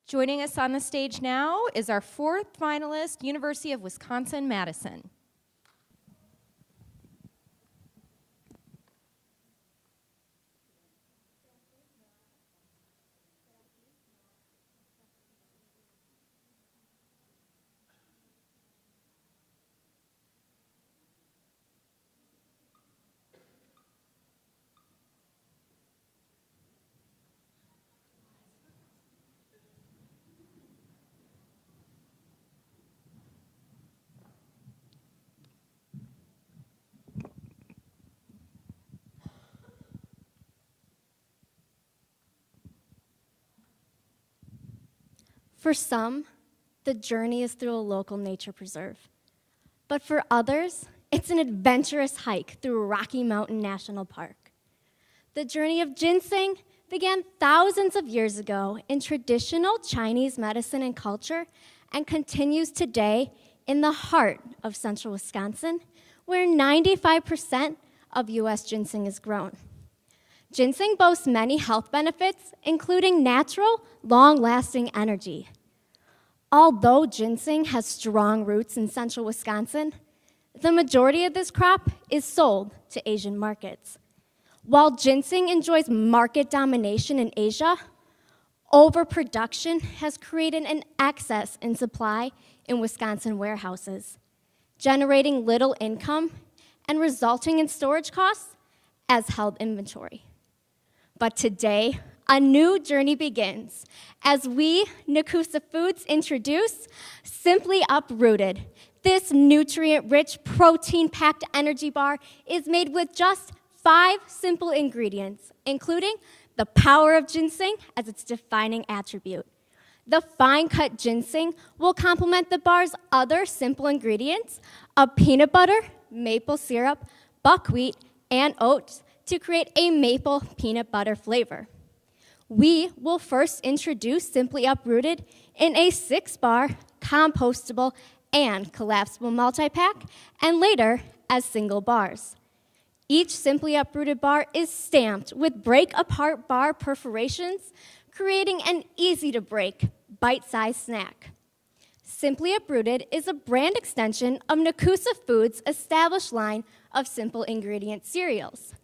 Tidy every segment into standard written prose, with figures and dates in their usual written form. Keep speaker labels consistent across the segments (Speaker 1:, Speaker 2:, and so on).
Speaker 1: Joining us on the stage now is our fourth finalist, University of Wisconsin-Madison.
Speaker 2: For some, the journey is through a local nature preserve. But for others, it's an adventurous hike through Rocky Mountain National Park. The journey of ginseng began thousands of years ago in traditional Chinese medicine and culture and continues today in the heart of central Wisconsin, where 95% of U.S. ginseng is grown. Ginseng boasts many health benefits, including natural, long-lasting energy. Although ginseng has strong roots in central Wisconsin, the majority of this crop is sold to Asian markets. While ginseng enjoys market domination in Asia, overproduction has created an excess in supply in Wisconsin warehouses, generating little income and resulting in storage costs as held inventory. But today, a new journey begins as we, Nakusa Foods, introduce Simply Uprooted. This nutrient-rich, protein-packed energy bar is made with just 5 simple ingredients, including the power of ginseng as its defining attribute. The fine-cut ginseng will complement the bar's other simple ingredients of peanut butter, maple syrup, buckwheat, and oats to create a maple peanut butter flavor. We will first introduce Simply Uprooted in a 6-bar, compostable, and collapsible multi-pack, and later as single bars. Each Simply Uprooted bar is stamped with break-apart bar perforations, creating an easy-to-break, bite-sized snack. Simply Uprooted is a brand extension of Nakusa Foods' established line of simple ingredient cereals.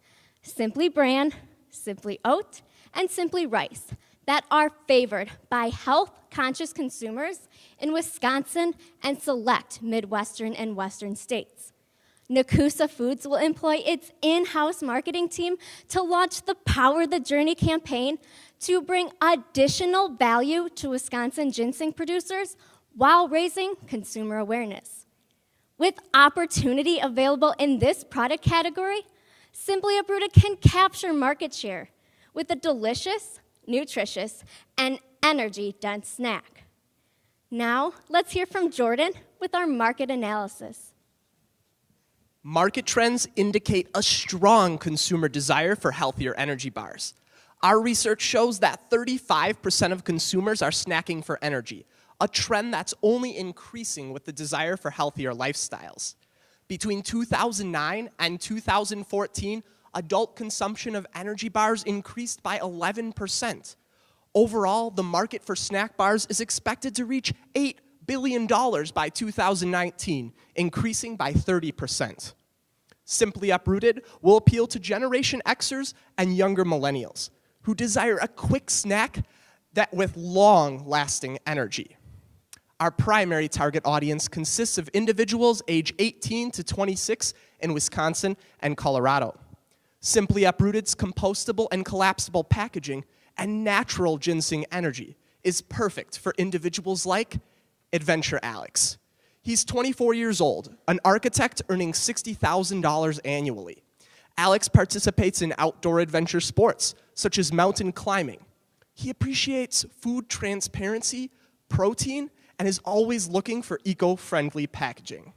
Speaker 2: Simply Bran, Simply Oat, and Simply Rice that are favored by health-conscious consumers in Wisconsin and select Midwestern and Western states. Nakusa Foods will employ its in-house marketing team to launch the Power the Journey campaign to bring additional value to Wisconsin ginseng producers while raising consumer awareness. With opportunity available in this product category, Simply Uprooted can capture market share with a delicious, nutritious, and energy-dense snack. Now, let's hear from Jordan with our market analysis.
Speaker 3: Market trends indicate a strong consumer desire for healthier energy bars. Our research shows that 35% of consumers are snacking for energy, a trend that's only increasing with the desire for healthier lifestyles. Between 2009 and 2014, adult consumption of energy bars increased by 11%. Overall, the market for snack bars is expected to reach $8 billion by 2019, increasing by 30%. Simply Uprooted will appeal to Generation Xers and younger millennials who desire a quick snack with long-lasting energy. Our primary target audience consists of individuals age 18 to 26 in Wisconsin and Colorado. Simply Uprooted's compostable and collapsible packaging and natural ginseng energy is perfect for individuals like Adventure Alex. He's 24 years old, an architect earning $60,000 annually. Alex participates in outdoor adventure sports, such as mountain climbing. He appreciates food transparency, protein, and is always looking for eco-friendly packaging.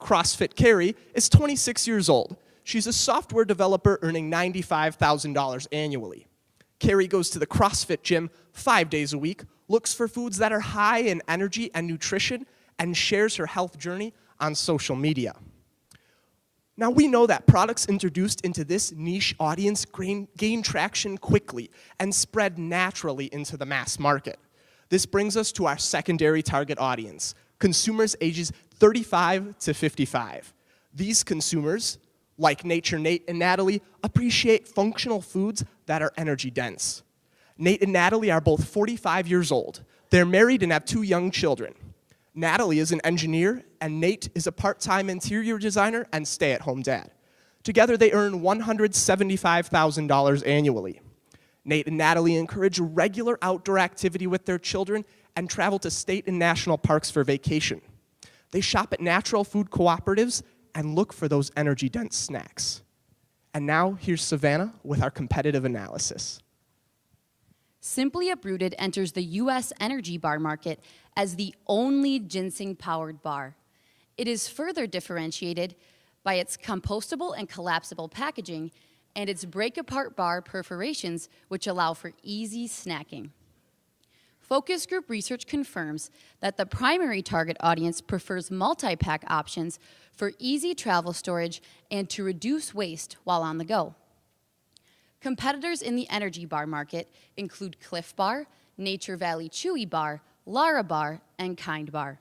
Speaker 3: CrossFit Carrie is 26 years old. She's a software developer earning $95,000 annually. Carrie goes to the CrossFit gym 5 days a week, looks for foods that are high in energy and nutrition, and shares her health journey on social media. Now, we know that products introduced into this niche audience gain traction quickly and spread naturally into the mass market. This brings us to our secondary target audience, consumers ages 35 to 55. These consumers, like Nature Nate and Natalie, appreciate functional foods that are energy dense. Nate and Natalie are both 45 years old. They're married and have 2 young children. Natalie is an engineer, and Nate is a part-time interior designer and stay-at-home dad. Together, they earn $175,000 annually. Nate and Natalie encourage regular outdoor activity with their children and travel to state and national parks for vacation. They shop at natural food cooperatives and look for those energy-dense snacks. And now, here's Savannah with our competitive analysis.
Speaker 4: Simply Uprooted enters the U.S. energy bar market as the only ginseng-powered bar. It is further differentiated by its compostable and collapsible packaging and its break-apart bar perforations, which allow for easy snacking. Focus group research confirms that the primary target audience prefers multi-pack options for easy travel storage and to reduce waste while on the go. Competitors in the energy bar market include Cliff Bar, Nature Valley Chewy Bar, Lara Bar, and Kind Bar.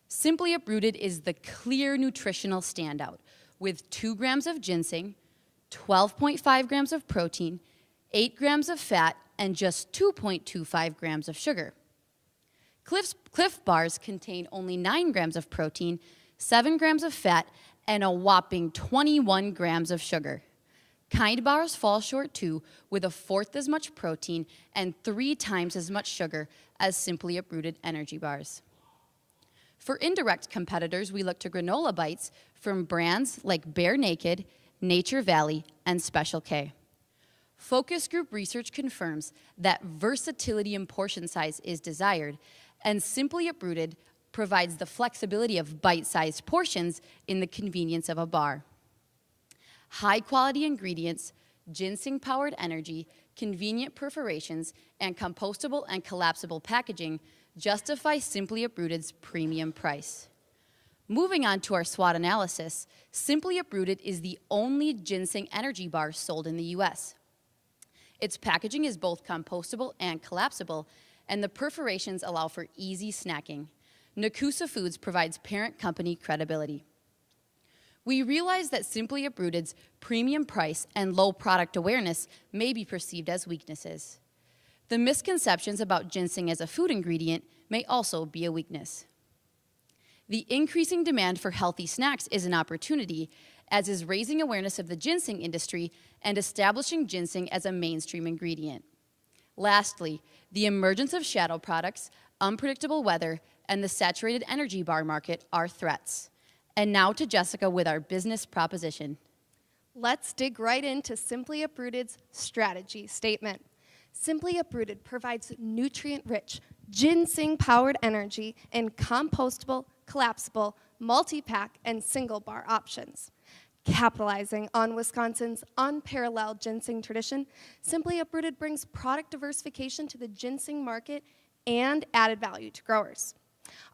Speaker 4: Simply Uprooted is the clear nutritional standout with 2 grams of ginseng, 12.5 grams of protein, 8 grams of fat, and just 2.25 grams of sugar. Cliff Bars contain only 9 grams of protein, 7 grams of fat, and a whopping 21 grams of sugar. Kind Bars fall short too, with 1/4 as much protein and 3 times as much sugar as Simply Uprooted energy bars. For indirect competitors, we look to granola bites from brands like Bare Naked, Nature Valley, and Special K. Focus group research confirms that versatility in portion size is desired, and Simply Uprooted provides the flexibility of bite-sized portions in the convenience of a bar. High-quality ingredients, ginseng-powered energy, convenient perforations, and compostable and collapsible packaging justify Simply Uprooted's premium price. Moving on to our SWOT analysis, Simply Uprooted is the only ginseng energy bar sold in the U.S. Its packaging is both compostable and collapsible, and the perforations allow for easy snacking. Nakusa Foods provides parent company credibility. We realize that Simply Uprooted's premium price and low product awareness may be perceived as weaknesses. The misconceptions about ginseng as a food ingredient may also be a weakness. The increasing demand for healthy snacks is an opportunity, as is raising awareness of the ginseng industry and establishing ginseng as a mainstream ingredient. Lastly, the emergence of shadow products, unpredictable weather, and the saturated energy bar market are threats. And now to Jessica with our business proposition.
Speaker 5: Let's dig right into Simply Uprooted's strategy statement. Simply Uprooted provides nutrient-rich, ginseng-powered energy in compostable, collapsible, multi-pack, and single-bar options. Capitalizing on Wisconsin's unparalleled ginseng tradition, Simply Uprooted brings product diversification to the ginseng market and added value to growers.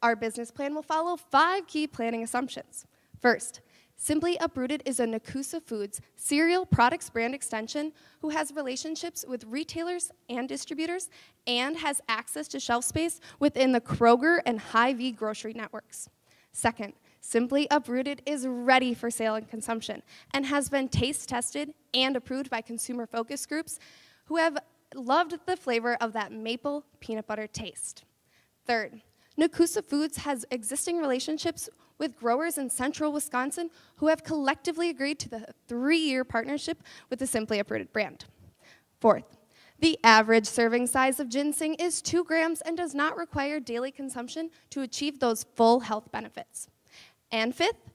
Speaker 5: Our business plan will follow 5 key planning assumptions. First, Simply Uprooted is a Nakusa Foods cereal products brand extension who has relationships with retailers and distributors and has access to shelf space within the Kroger and Hy-Vee grocery networks. Second, Simply Uprooted is ready for sale and consumption and has been taste tested and approved by consumer focus groups who have loved the flavor of that maple peanut butter taste. Third, Nakusa Foods has existing relationships with growers in central Wisconsin who have collectively agreed to the 3-year partnership with the Simply Uprooted brand. Fourth, the average serving size of ginseng is 2 grams and does not require daily consumption to achieve those full health benefits. And fifth,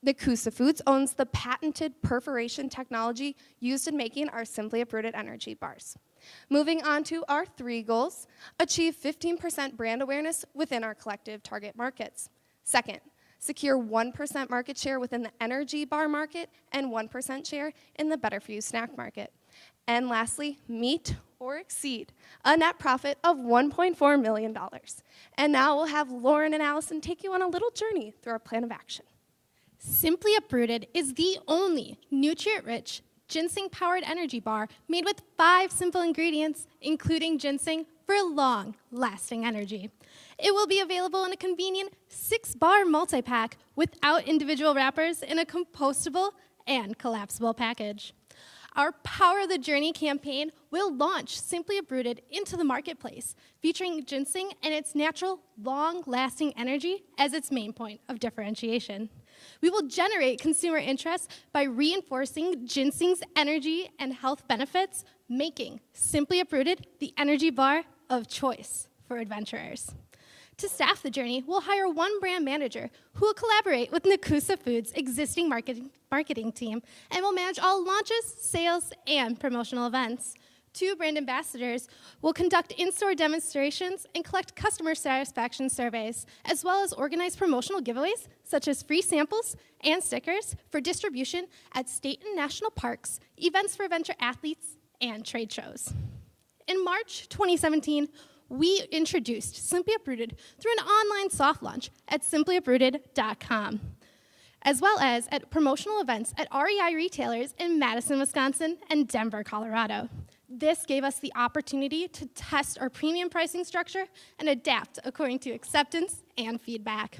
Speaker 5: Nakusa Foods owns the patented perforation technology used in making our Simply Uprooted energy bars. Moving on to our 3 goals, achieve 15% brand awareness within our collective target markets. Second, secure 1% market share within the energy bar market and 1% share in the better for you snack market. And lastly, meet or exceed a net profit of $1.4 million. And now we'll have Lauren and Allison take you on a little journey through our plan of action.
Speaker 6: Simply Uprooted is the only nutrient-rich, ginseng-powered energy bar made with 5 simple ingredients, including ginseng, for long-lasting energy. It will be available in a convenient 6-bar multi-pack without individual wrappers in a compostable and collapsible package. Our Power the Journey campaign will launch Simply Uprooted into the marketplace, featuring ginseng and its natural, long-lasting energy as its main point of differentiation. We will generate consumer interest by reinforcing ginseng's energy and health benefits, making Simply Uprooted the energy bar of choice for adventurers. To staff the journey, we'll hire one brand manager who will collaborate with Nakusa Foods' existing marketing team and will manage all launches, sales, and promotional events. 2 brand ambassadors will conduct in-store demonstrations and collect customer satisfaction surveys, as well as organize promotional giveaways, such as free samples and stickers for distribution at state and national parks, events for adventure athletes, and trade shows. In March 2017, we introduced Simply Uprooted through an online soft launch at simplyuprooted.com, as well as at promotional events at REI retailers in Madison, Wisconsin, and Denver, Colorado. This gave us the opportunity to test our premium pricing structure and adapt according to acceptance and feedback.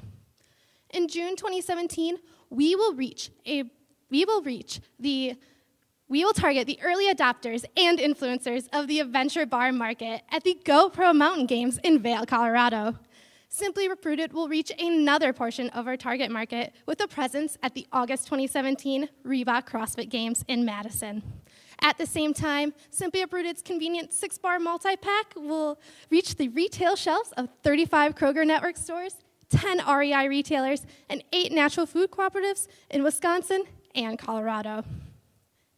Speaker 6: In June 2017, we will target the early adopters and influencers of the adventure bar market at the GoPro Mountain Games in Vail, Colorado. Simply Uprooted will reach another portion of our target market with a presence at the August 2017 Reebok CrossFit Games in Madison. At the same time, Simply Uprooted's convenient 6-bar multi-pack will reach the retail shelves of 35 Kroger Network stores, 10 REI retailers, and 8 natural food cooperatives in Wisconsin and Colorado.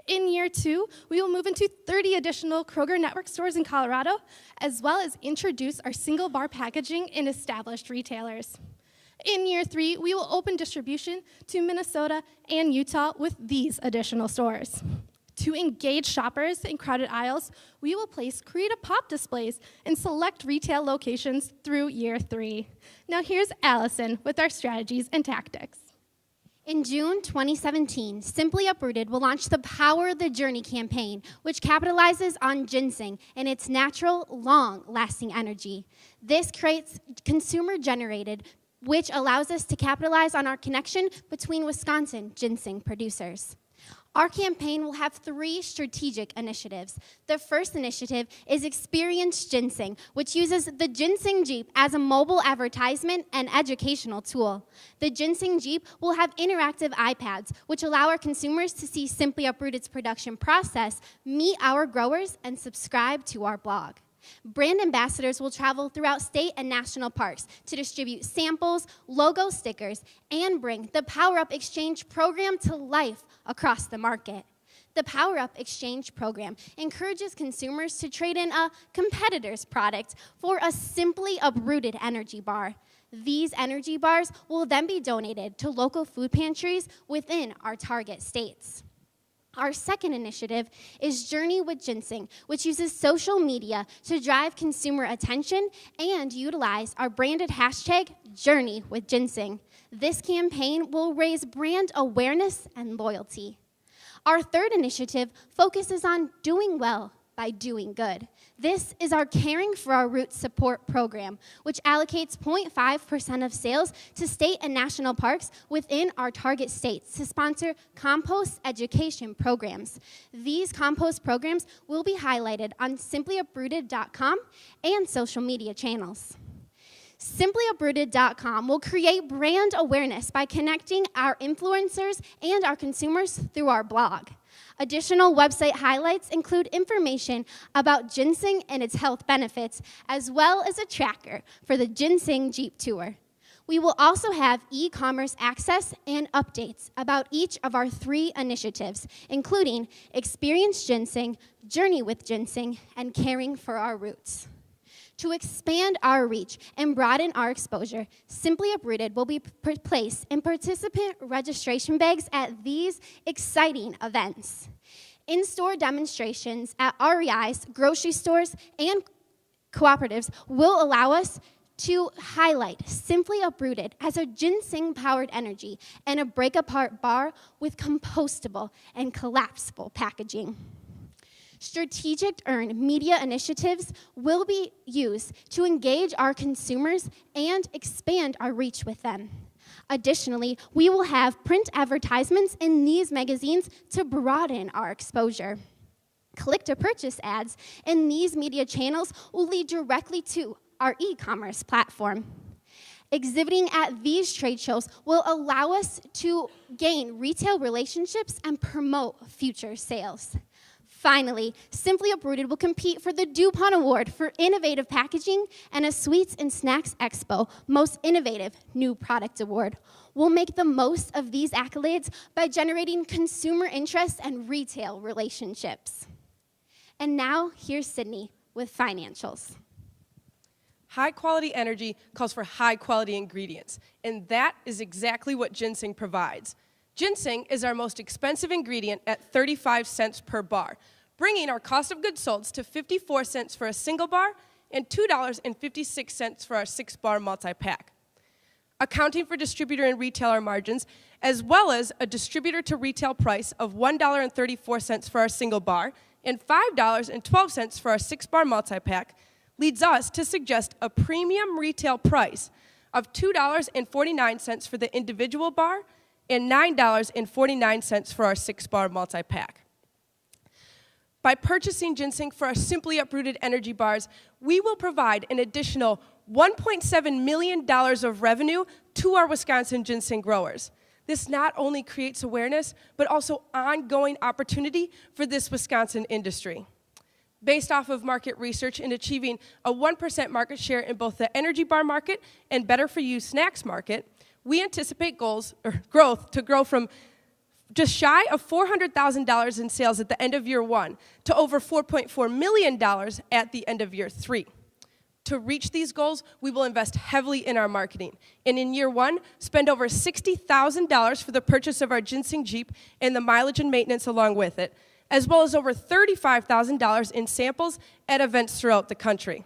Speaker 6: In year 2, we will move into 30 additional Kroger Network stores in Colorado, as well as introduce our single bar packaging in established retailers. In year 3, we will open distribution to Minnesota and Utah with these additional stores. To engage shoppers in crowded aisles, we will place creative pop displays in select retail locations through year 3. Now here's Allison with our strategies and tactics.
Speaker 2: In June 2017, Simply Uprooted will launch the Power the Journey campaign, which capitalizes on ginseng and its natural, long-lasting energy. This creates consumer-generated, which allows us to capitalize on our connection between Wisconsin ginseng producers. Our campaign will have 3 strategic initiatives. The first initiative is Experience Ginseng, which uses the Ginseng Jeep as a mobile advertisement and educational tool. The Ginseng Jeep will have interactive iPads, which allow our consumers to see Simply Uprooted's production process, meet our growers, and subscribe to our blog. Brand ambassadors will travel throughout state and national parks to distribute samples, logo stickers, and bring the Power Up Exchange program to life across the market. The Power Up Exchange program encourages consumers to trade in a competitor's product for a Simply Uprooted energy bar. These energy bars will then be donated to local food pantries within our target states. Our second initiative is Journey with Ginseng, which uses social media to drive consumer attention and utilize our branded hashtag, Journey with Ginseng. This campaign will raise brand awareness and loyalty. Our third initiative focuses on doing well by doing good. This is our Caring for Our Roots support program, which allocates 0.5% of sales to state and national parks within our target states to sponsor compost education programs. These compost programs will be highlighted on simplyuprooted.com and social media channels. Simplyuprooted.com will create brand awareness by connecting our influencers and our consumers through our blog. Additional website highlights include information about ginseng and its health benefits, as well as a tracker for the Ginseng Jeep Tour. We will also have e-commerce access and updates about each of our 3 initiatives, including Experience Ginseng, Journey with Ginseng, and Caring for Our Roots. To expand our reach and broaden our exposure, Simply Uprooted will be placed in participant registration bags at these exciting events. In-store demonstrations at REI's, grocery stores, and cooperatives will allow us to highlight Simply Uprooted as a ginseng-powered energy and a break-apart bar with compostable and collapsible packaging. Strategic earned media initiatives will be used to engage our consumers and expand our reach with them. Additionally, we will have print advertisements in these magazines to broaden our exposure. Click-to-purchase ads in these media channels will lead directly to our e-commerce platform. Exhibiting at these trade shows will allow us to gain retail relationships and promote future sales. Finally, Simply Uprooted will compete for the DuPont Award for Innovative Packaging and a Sweets and Snacks Expo Most Innovative New Product Award. We'll make the most of these accolades by generating consumer interest and retail relationships. And now, here's Sydney with financials.
Speaker 7: High-quality energy calls for high-quality ingredients, and that is exactly what ginseng provides. Ginseng is our most expensive ingredient at 35 cents per bar, bringing our cost of goods sold to 54 cents for a single bar and $2.56 for our 6-bar multi-pack. Accounting for distributor and retailer margins, as well as a distributor to retail price of $1.34 for our single bar and $5.12 for our 6-bar multi-pack, leads us to suggest a premium retail price of $2.49 for the individual bar and $9.49 for our 6-bar multi-pack. By purchasing ginseng for our Simply Uprooted energy bars, we will provide an additional $1.7 million of revenue to our Wisconsin ginseng growers. This not only creates awareness, but also ongoing opportunity for this Wisconsin industry. Based off of market research and achieving a 1% market share in both the energy bar market and better-for-you snacks market, we anticipate growth to grow from just shy of $400,000 in sales at the end of year 1 to over $4.4 million at the end of year 3. To reach these goals, we will invest heavily in our marketing. And in year 1, spend over $60,000 for the purchase of our ginseng Jeep and the mileage and maintenance along with it, as well as over $35,000 in samples at events throughout the country.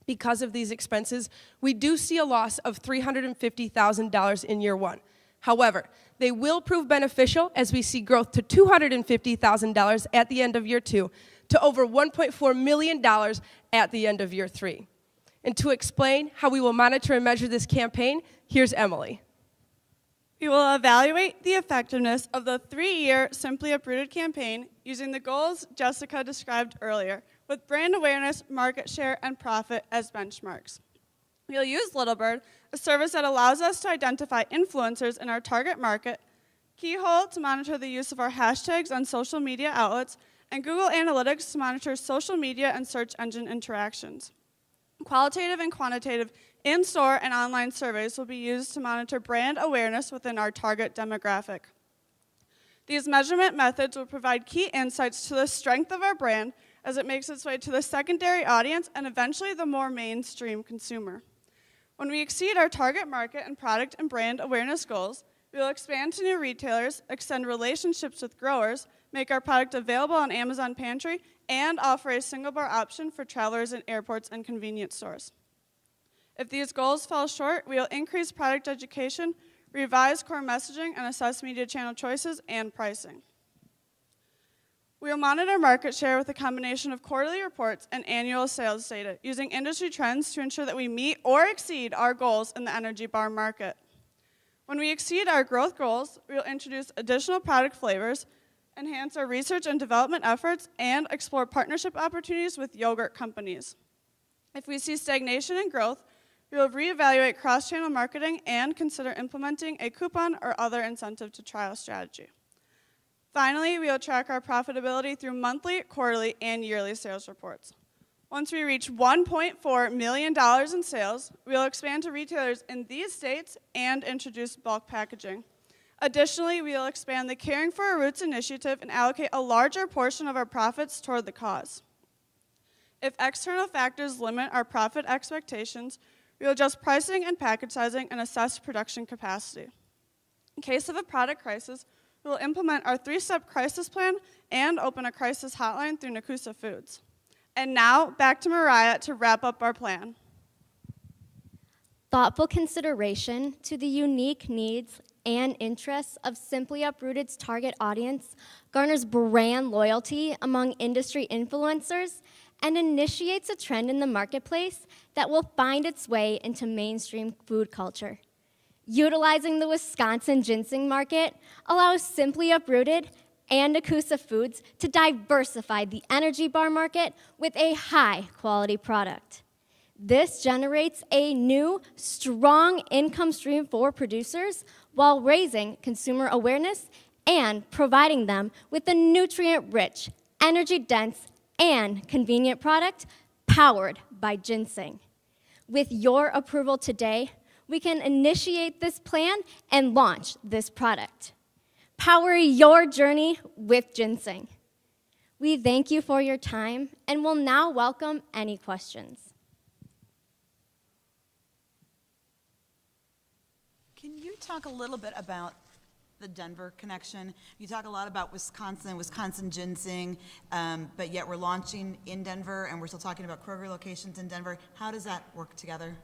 Speaker 7: Because of these expenses, we do see a loss of $350,000 in year 1. However, they will prove beneficial as we see growth to $250,000 at the end of year 2 to over $1.4 million at the end of year 3. And to explain how we will monitor and measure this campaign, here's Emily.
Speaker 8: We will evaluate the effectiveness of the 3-year Simply Uprooted campaign using the goals Jessica described earlier, with brand awareness, market share, and profit as benchmarks. We'll use Little Bird, a service that allows us to identify influencers in our target market, Keyhole to monitor the use of our hashtags on social media outlets, and Google Analytics to monitor social media and search engine interactions. Qualitative and quantitative in-store and online surveys will be used to monitor brand awareness within our target demographic. These measurement methods will provide key insights to the strength of our brand as it makes its way to the secondary audience and eventually the more mainstream consumer. When we exceed our target market and product and brand awareness goals, we will expand to new retailers, extend relationships with growers, make our product available on Amazon Pantry, and offer a single bar option for travelers in airports and convenience stores. If these goals fall short, we will increase product education, revise core messaging, and assess media channel choices and pricing. We will monitor market share with a combination of quarterly reports and annual sales data, using industry trends to ensure that we meet or exceed our goals in the energy bar market. When we exceed our growth goals, we will introduce additional product flavors, enhance our research and development efforts, and explore partnership opportunities with yogurt companies. If we see stagnation in growth, we will reevaluate cross-channel marketing and consider implementing a coupon or other incentive to trial strategy. Finally, we will track our profitability through monthly, quarterly, and yearly sales reports. Once we reach $1.4 million in sales, we will expand to retailers in these states and introduce bulk packaging. Additionally, we will expand the Caring for Our Roots initiative and allocate a larger portion of our profits toward the cause. If external factors limit our profit expectations, we will adjust pricing and package sizing and assess production capacity. In case of a product crisis, we will implement our 3-step crisis plan and open a crisis hotline through Nakusa Foods. And now, back to Mariah to wrap up our plan.
Speaker 2: Thoughtful consideration to the unique needs and interests of Simply Uprooted's target audience garners brand loyalty among industry influencers and initiates a trend in the marketplace that will find its way into mainstream food culture. Utilizing the Wisconsin ginseng market allows Simply Uprooted and Akusa Foods to diversify the energy bar market with a high-quality product. This generates a new, strong income stream for producers while raising consumer awareness and providing them with a nutrient-rich, energy-dense, and convenient product powered by ginseng. With your approval today, we can initiate this plan and launch this product. Power your journey with ginseng. We thank you for your time and will now welcome any questions.
Speaker 9: Can you talk a little bit about the Denver connection? You talk a lot about Wisconsin ginseng, but yet we're launching in Denver and we're still talking about Kroger locations in Denver. How does that work together?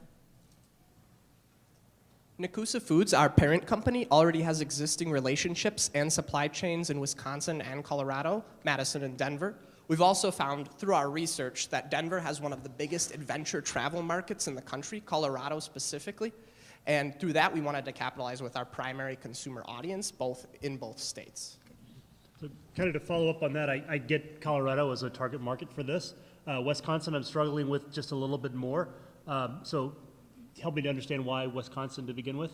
Speaker 3: Akusa Foods, our parent company, already has existing relationships and supply chains in Wisconsin and Colorado, Madison and Denver. We've also found through our research that Denver has one of the biggest adventure travel markets in the country, Colorado specifically. And through that, we wanted to capitalize with our primary consumer audience, in both states.
Speaker 10: So kind of to follow up on that, I get Colorado as a target market for this. Wisconsin, I'm struggling with just a little bit more. So help me to understand why Wisconsin to begin with.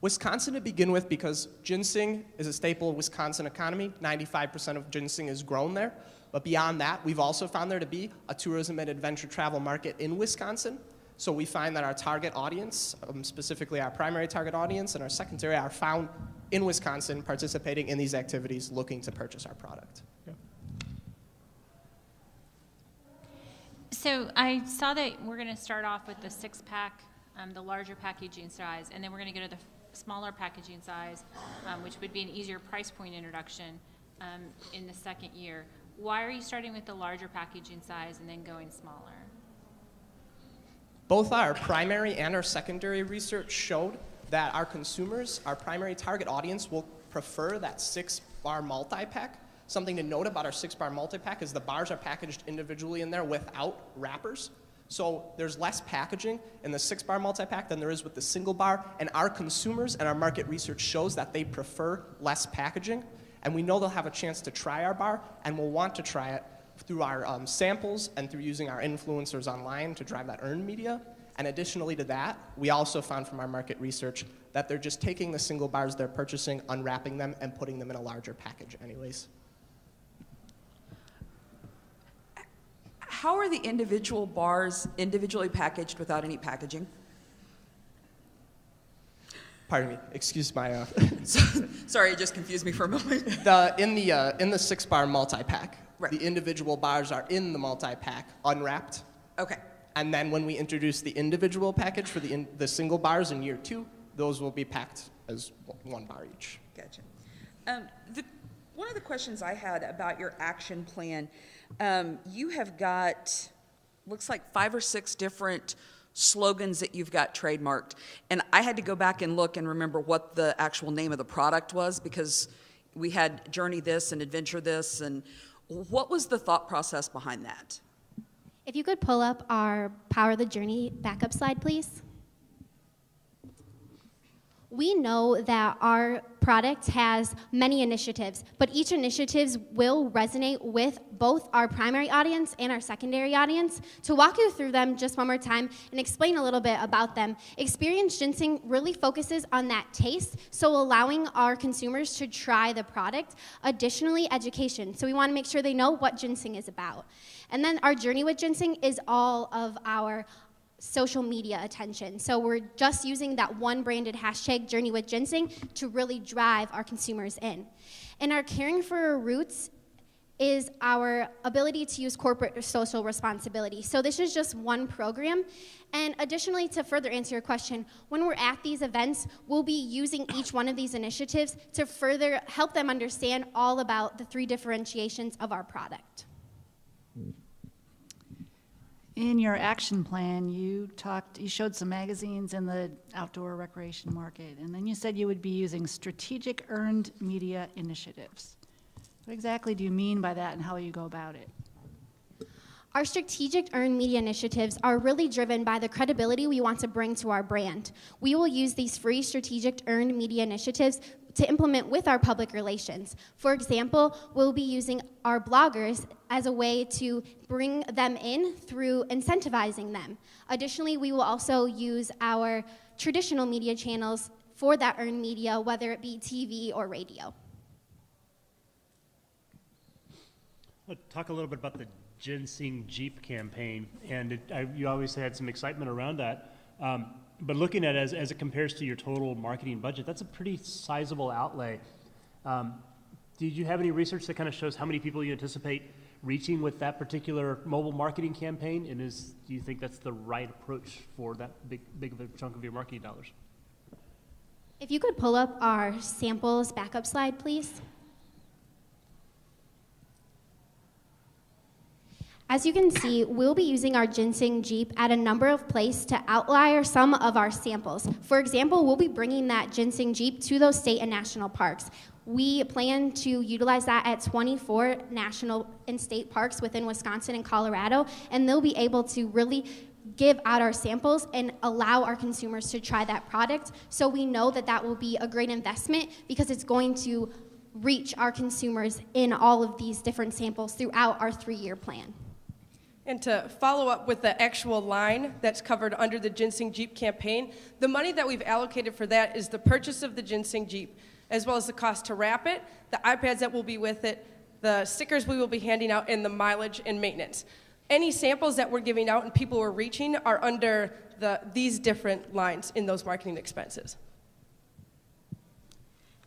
Speaker 3: Wisconsin to begin with because ginseng is a staple of Wisconsin economy. 95% of ginseng is grown there. But beyond that, we've also found there to be a tourism and adventure travel market in Wisconsin. So we find that our target audience, specifically our primary target audience and our secondary, are found in Wisconsin participating in these activities looking to purchase our product.
Speaker 10: Yeah.
Speaker 11: So I saw that we're going to start off with the 6-pack, the larger packaging size, and then we're going to go to the smaller packaging size, which would be an easier price point introduction in the second year. Why are you starting with the larger packaging size and then going smaller?
Speaker 3: Both our primary and our secondary research showed that our consumers, our primary target audience, will prefer that 6-bar multi-pack. Something to note about our 6-bar multi-pack is the bars are packaged individually in there without wrappers. So there's less packaging in the 6-bar multi-pack than there is with the single bar, and our consumers and our market research shows that they prefer less packaging, and we know they'll have a chance to try our bar and will want to try it through our samples and through using our influencers online to drive that earned media. And additionally to that, we also found from our market research that they're just taking the single bars they're purchasing, unwrapping them, and putting them in a larger package anyways.
Speaker 12: How are the individual bars individually packaged without any packaging?
Speaker 3: Pardon me, excuse my...
Speaker 12: Sorry, it just confused me for a moment.
Speaker 3: In the 6-bar multi-pack,
Speaker 12: right.
Speaker 3: The individual bars are in the multi-pack, unwrapped.
Speaker 12: Okay.
Speaker 3: And then when we introduce the individual package for the single bars in year 2, those will be packed as 1 bar each.
Speaker 12: Gotcha. One of the questions I had about your action plan, you have got, looks like 5 or 6 different slogans that you've got trademarked. And I had to go back and look and remember what the actual name of the product was because we had Journey This and Adventure This. And what was the thought process behind that?
Speaker 6: If you could pull up our Power the Journey backup slide, please. We know that our product has many initiatives, but each initiative will resonate with both our primary audience and our secondary audience. To walk you through them just one more time and explain a little bit about them, Experience Ginseng really focuses on that taste, so allowing our consumers to try the product. Additionally, education. So we want to make sure they know what ginseng is about. And then our journey with ginseng is all of our social media attention. So we're just using that one branded hashtag, Journey with Ginseng, to really drive our consumers in. And our Caring for Our Roots is our ability to use corporate social responsibility. So this is just one program. And additionally, to further answer your question, when we're at these events, we'll be using each one of these initiatives to further help them understand all about the 3 differentiations of our product.
Speaker 13: In your action plan, you showed some magazines in the outdoor recreation market, and then you said you would be using strategic earned media initiatives. What exactly do you mean by that, and how will you go about it?
Speaker 2: Our strategic earned media initiatives are really driven by the credibility we want to bring to our brand. We will use these free strategic earned media initiatives to implement with our public relations. For example, we'll be using our bloggers as a way to bring them in through incentivizing them. Additionally, we will also use our traditional media channels for that earned media, whether it be TV or radio.
Speaker 10: Let's talk a little bit about the ginseng Jeep campaign, and you obviously had some excitement around that. But looking at it as it compares to your total marketing budget, that's a pretty sizable outlay. Did you have any research that kind of shows how many people you anticipate reaching with that particular mobile marketing campaign? And do you think that's the right approach for that big of a chunk of your marketing dollars?
Speaker 2: If you could pull up our samples backup slide, please. As you can see, we'll be using our ginseng Jeep at a number of places to outlier some of our samples. For example, we'll be bringing that ginseng Jeep to those state and national parks. We plan to utilize that at 24 national and state parks within Wisconsin and Colorado, and they'll be able to really give out our samples and allow our consumers to try that product. So we know that that will be a great investment because it's going to reach our consumers in all of these different samples throughout our 3-year plan.
Speaker 7: And to follow up with the actual line that's covered under the Ginseng Jeep campaign, the money that we've allocated for that is the purchase of the Ginseng Jeep, as well as the cost to wrap it, the iPads that will be with it, the stickers we will be handing out, and the mileage and maintenance. Any samples that we're giving out and people we're reaching are under these different lines in those marketing expenses.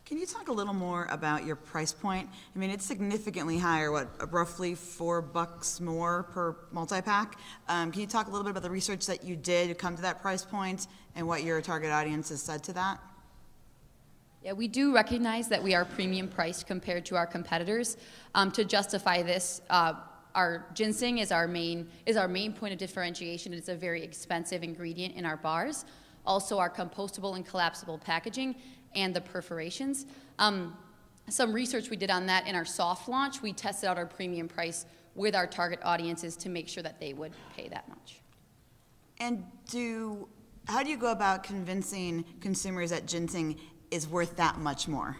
Speaker 9: Can you talk a little more about your price point? I mean, it's significantly higher, roughly $4 more per multi-pack. Can you talk a little bit about the research that you did to come to that price point and what your target audience has said to that?
Speaker 4: Yeah, we do recognize that we are premium priced compared to our competitors. To justify this, our ginseng is our main point of differentiation. It's a very expensive ingredient in our bars. Also, our compostable and collapsible packaging and the perforations. Some research we did on that in our soft launch. We tested out our premium price with our target audiences to make sure that they would pay that much.
Speaker 9: And how do you go about convincing consumers that ginseng is worth that much more?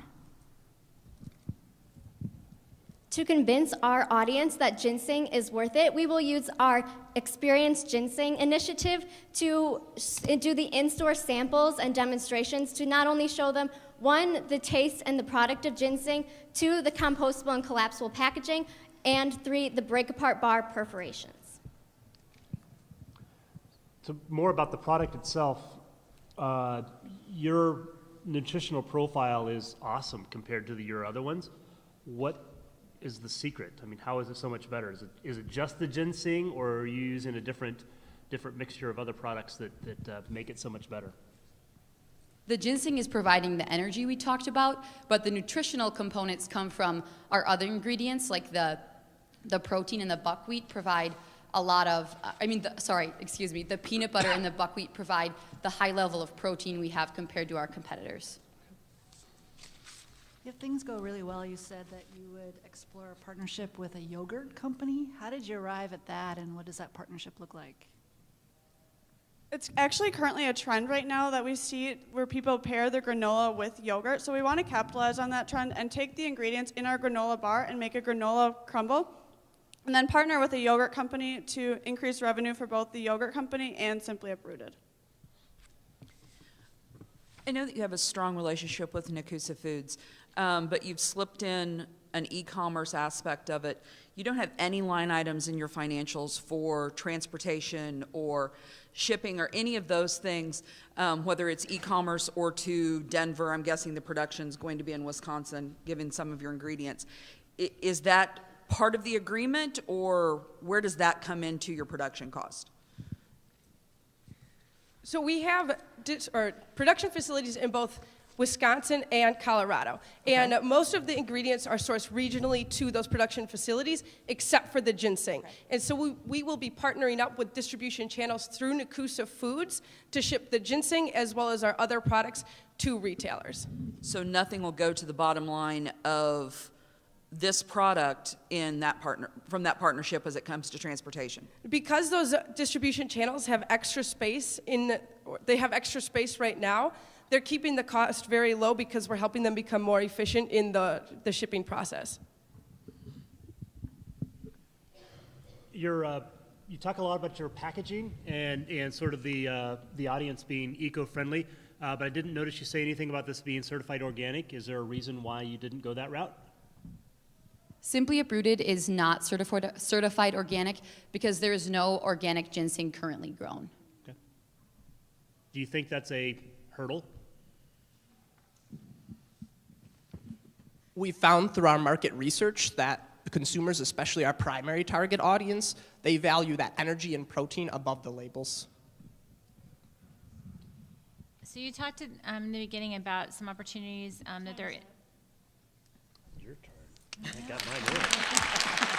Speaker 2: To convince our audience that ginseng is worth it, we will use our Experience Ginseng initiative to do the in-store samples and demonstrations to not only show them, 1, the taste and the product of ginseng, 2, the compostable and collapsible packaging, and 3, the break-apart bar perforations.
Speaker 10: So more about the product itself, your nutritional profile is awesome compared to your other ones. What is the secret? I mean, how is it so much better? Is it just the ginseng, or are you using a different mixture of other products that make it so much better?
Speaker 4: The ginseng is providing the energy we talked about, but the nutritional components come from our other ingredients, like the protein and the buckwheat provide a lot of, the peanut butter and the buckwheat provide the high level of protein we have compared to our competitors.
Speaker 13: If things go really well, you said that you would explore a partnership with a yogurt company. How did you arrive at that, and what does that partnership look like?
Speaker 8: It's actually currently a trend right now that we see where people pair their granola with yogurt. So we want to capitalize on that trend and take the ingredients in our granola bar and make a granola crumble, and then partner with a yogurt company to increase revenue for both the yogurt company and Simply Uprooted.
Speaker 12: I know that you have a strong relationship with Nakusa Foods, but you've slipped in an e-commerce aspect of it. You don't have any line items in your financials for transportation or shipping or any of those things, whether it's e-commerce or to Denver. I'm guessing the production is going to be in Wisconsin, given some of your ingredients. Is that part of the agreement, or where does that come into your production cost?
Speaker 7: So we have production facilities in both Wisconsin, and Colorado. And most of the ingredients are sourced regionally to those production facilities, except for the ginseng. And so we will be partnering up with distribution channels through Nakusa Foods to ship the ginseng as well as our other products to retailers.
Speaker 12: So nothing will go to the bottom line of this product from that partnership as it comes to transportation?
Speaker 7: Because those distribution channels have extra space right now, they're keeping the cost very low because we're helping them become more efficient in the shipping process.
Speaker 10: You talk a lot about your packaging and sort of the audience being eco-friendly, but I didn't notice you say anything about this being certified organic. Is there a reason why you didn't go that route?
Speaker 4: Simply Uprooted is not certified organic because there is no organic ginseng currently grown.
Speaker 10: Okay. Do you think that's a hurdle?
Speaker 3: We found through our market research that the consumers, especially our primary target audience, they value that energy and protein above the labels.
Speaker 11: So you talked in the beginning about some opportunities that there.
Speaker 10: Your turn. I got mine.